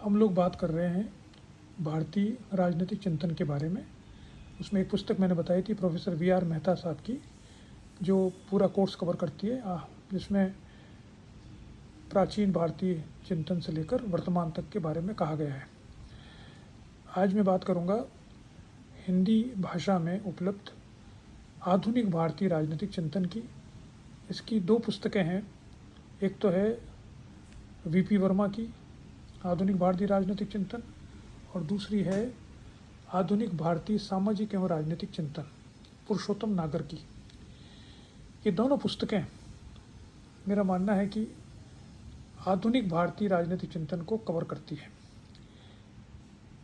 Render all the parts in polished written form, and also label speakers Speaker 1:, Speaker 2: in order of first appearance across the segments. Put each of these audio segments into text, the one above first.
Speaker 1: हम लोग बात कर रहे हैं भारतीय राजनीतिक चिंतन के बारे में। उसमें एक पुस्तक मैंने बताई थी प्रोफेसर वी.आर. मेहता साहब की, जो पूरा कोर्स कवर करती है, जिसमें प्राचीन भारतीय चिंतन से लेकर वर्तमान तक के बारे में कहा गया है। आज मैं बात करूंगा हिंदी भाषा में उपलब्ध आधुनिक भारतीय राजनीतिक चिंतन की। इसकी दो पुस्तकें हैं। एक तो है वी.पी. वर्मा की आधुनिक भारतीय राजनीतिक चिंतन और दूसरी है आधुनिक भारतीय सामाजिक एवं राजनीतिक चिंतन पुरुषोत्तम नागर की। ये दोनों पुस्तकें मेरा मानना है कि आधुनिक भारतीय राजनीतिक चिंतन को कवर करती है।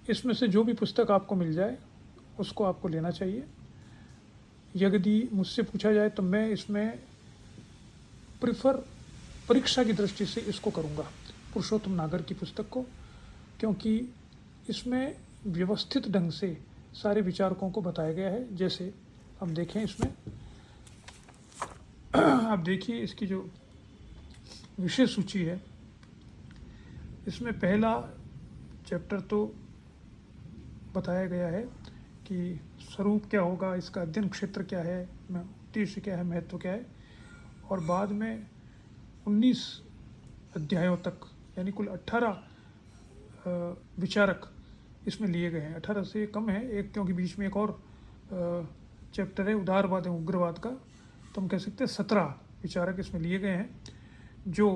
Speaker 1: इसमें से जो भी पुस्तक आपको मिल जाए उसको आपको लेना चाहिए। यदि मुझसे पूछा जाए तो मैं इसमें प्रिफर परीक्षा की दृष्टि से इसको करूँगा, पुरुषोत्तम नागर की पुस्तक को, क्योंकि इसमें व्यवस्थित ढंग से सारे विचारकों को बताया गया है। जैसे हम देखें, इसमें आप देखिए इसकी जो विषय सूची है, इसमें पहला चैप्टर तो बताया गया है कि स्वरूप क्या होगा, इसका अध्ययन क्षेत्र क्या है, उद्देश्य क्या है, महत्व क्या है, और बाद में 19 अध्यायों तक यानी कुल 18 विचारक इसमें लिए गए हैं। 18 से कम है एक, क्योंकि बीच में एक और चैप्टर है उदारवाद एवं उग्रवाद का, तो हम कह सकते हैं 17 विचारक इसमें लिए गए हैं, जो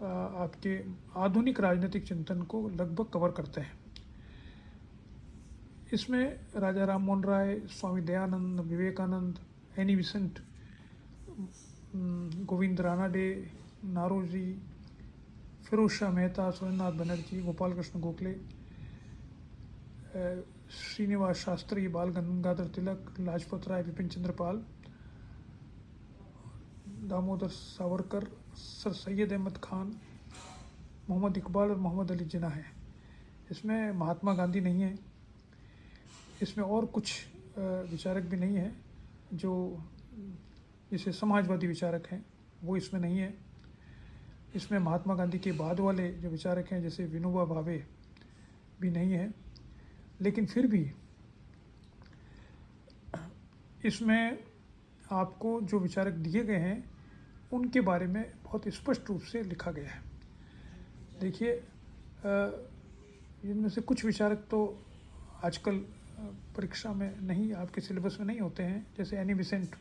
Speaker 1: आपके आधुनिक राजनीतिक चिंतन को लगभग कवर करते हैं। इसमें राजा राम मोहन राय, स्वामी दयानंद, विवेकानंद, एनी बिसेंट, गोविंद रानाडे, नारोजी, फिरोज शाह मेहता, सुरेंद्रनाथ बनर्जी, गोपाल कृष्ण गोखले, श्रीनिवास शास्त्री, बाल गंगाधर तिलक, लाजपत राय, विपिन चंद्र पाल, दामोदर सावरकर, सर सैयद अहमद खान, मोहम्मद इकबाल और मोहम्मद अली जिन्ना है। इसमें महात्मा गांधी नहीं है। इसमें और कुछ विचारक भी नहीं है, जो जैसे समाजवादी विचारक हैं, वो इसमें नहीं है। इसमें महात्मा गांधी के बाद वाले जो विचारक हैं, जैसे विनोबा भावे, भी नहीं है। लेकिन फिर भी इसमें आपको जो विचारक दिए गए हैं उनके बारे में बहुत स्पष्ट रूप से लिखा गया है। देखिए, इनमें से कुछ विचारक तो आजकल परीक्षा में नहीं, आपके सिलेबस में नहीं होते हैं, जैसे एनी बिसेंट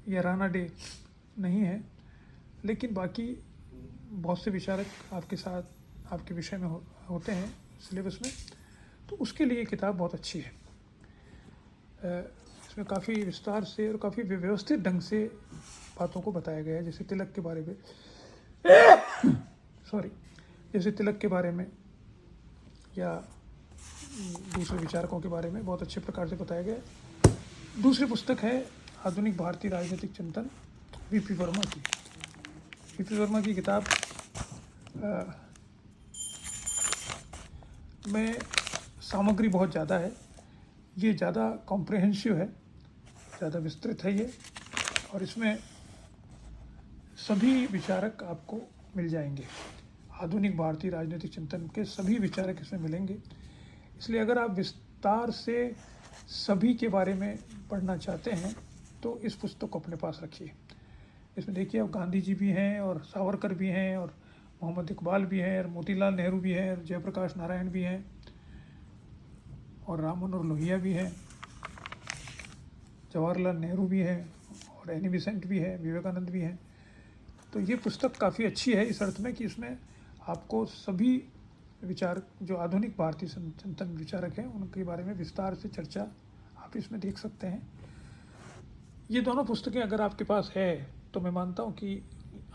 Speaker 1: या रानाडे नहीं है। लेकिन बाकी बहुत से विचारक आपके साथ आपके विषय में होते हैं सिलेबस में, तो उसके लिए किताब बहुत अच्छी है। इसमें काफ़ी विस्तार से और काफ़ी व्यवस्थित ढंग से बातों को बताया गया है। जैसे तिलक के बारे में जैसे तिलक के बारे में या दूसरे विचारकों के बारे में बहुत अच्छे प्रकार से बताया गया है। दूसरी पुस्तक है आधुनिक भारतीय राजनीतिक चिंतन वी.पी. वर्मा की। वी.पी. वर्मा की किताब में सामग्री बहुत ज़्यादा है। ये ज़्यादा कॉम्प्रहेंसिव है, ज़्यादा विस्तृत है ये, और इसमें सभी विचारक आपको मिल जाएंगे। आधुनिक भारतीय राजनीतिक चिंतन के सभी विचारक इसमें मिलेंगे। इसलिए अगर आप विस्तार से सभी के बारे में पढ़ना चाहते हैं तो इस पुस्तक को अपने पास रखिए। इसमें देखिए, अब गांधी जी भी हैं और सावरकर भी हैं और मोहम्मद इकबाल भी हैं और मोतीलाल नेहरू भी हैं और जयप्रकाश नारायण भी हैं और राम मनोहर लोहिया भी हैं, जवाहरलाल नेहरू भी हैं और एनी बिसेंट भी है, विवेकानंद भी हैं। तो ये पुस्तक काफ़ी अच्छी है इस अर्थ में कि इसमें आपको सभी विचार जो आधुनिक भारतीय चिंतन विचारक हैं उनके बारे में विस्तार से चर्चा आप इसमें देख सकते हैं। ये दोनों पुस्तकें अगर आपके पास है तो मैं मानता हूँ कि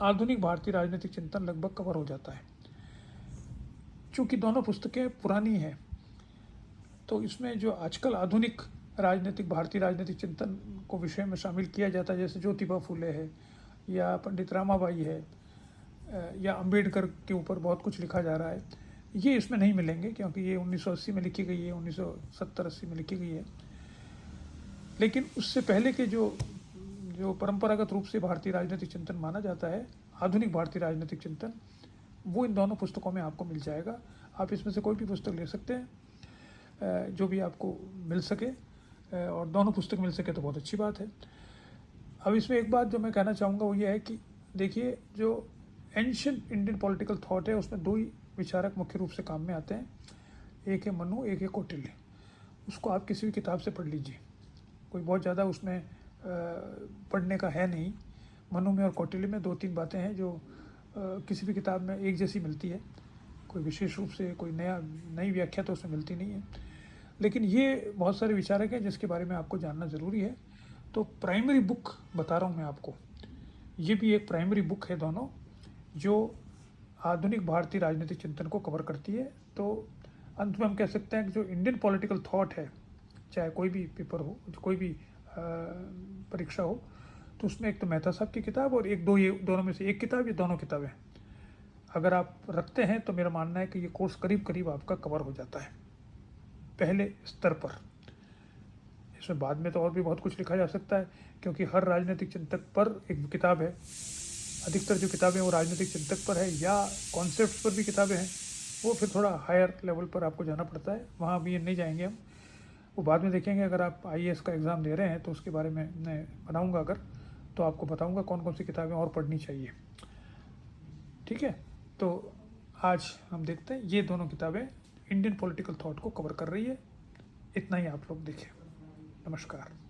Speaker 1: आधुनिक भारतीय राजनीतिक चिंतन लगभग कवर हो जाता है। चूँकि दोनों पुस्तकें पुरानी हैं, तो इसमें जो आजकल आधुनिक राजनीतिक भारतीय राजनीतिक चिंतन को विषय में शामिल किया जाता है, जैसे ज्योतिबा फुले है या पंडित रामाबाई है या अंबेडकर के ऊपर बहुत कुछ लिखा जा रहा है, ये इसमें नहीं मिलेंगे, क्योंकि ये 1980 में लिखी गई है, 1970-80 में लिखी गई है। लेकिन उससे पहले के जो परंपरागत रूप से भारतीय राजनीतिक चिंतन माना जाता है, आधुनिक भारतीय राजनीतिक चिंतन, वो इन दोनों पुस्तकों में आपको मिल जाएगा। आप इसमें से कोई भी पुस्तक ले सकते हैं, जो भी आपको मिल सके, और दोनों पुस्तक मिल सके तो बहुत अच्छी बात है। अब इसमें एक बात जो मैं कहना चाहूँगा वो ये है कि देखिए, जो एंशिएंट इंडियन पॉलिटिकल थॉट है उसमें दो ही विचारक मुख्य रूप से काम में आते हैं, एक है मनु, एक है कौटिल्य। उसको आप किसी भी किताब से पढ़ लीजिए, कोई बहुत ज़्यादा उसमें पढ़ने का है नहीं। मनु में और कौटिल्य में दो तीन बातें हैं जो किसी भी किताब में एक जैसी मिलती है, कोई विशेष रूप से कोई नई व्याख्या तो उसमें मिलती नहीं है। लेकिन ये बहुत सारे विचारक हैं जिसके बारे में आपको जानना ज़रूरी है। तो प्राइमरी बुक बता रहा हूँ मैं आपको, ये भी एक प्राइमरी बुक है दोनों, जो आधुनिक भारतीय राजनीतिक चिंतन को कवर करती है। तो अंत में हम कह सकते हैं कि जो इंडियन पॉलिटिकल थॉट है, चाहे कोई भी पेपर हो, कोई भी परीक्षा हो, तो उसमें एक तो मेहता साहब की किताब और एक दो, ये दोनों में से एक किताब, ये दोनों किताबें अगर आप रखते हैं तो मेरा मानना है कि ये कोर्स करीब करीब आपका कवर हो जाता है पहले स्तर पर। इसमें बाद में तो और भी बहुत कुछ लिखा जा सकता है, क्योंकि हर राजनीतिक चिंतक पर एक किताब है। अधिकतर जो किताबें वो राजनीतिक चिंतक पर है या कॉन्सेप्ट पर भी किताबें हैं, वो फिर थोड़ा हायर लेवल पर आपको जाना पड़ता है, वहाँ अभी नहीं जाएंगे हम, वो बाद में देखेंगे। अगर आप IAS का एग्ज़ाम दे रहे हैं तो उसके बारे में मैं बनाऊँगा, अगर तो आपको बताऊँगा कौन कौन सी किताबें और पढ़नी चाहिए। ठीक है, तो आज हम देखते हैं ये दोनों किताबें इंडियन पॉलिटिकल थॉट को कवर कर रही है। इतना ही आप लोग देखें। नमस्कार।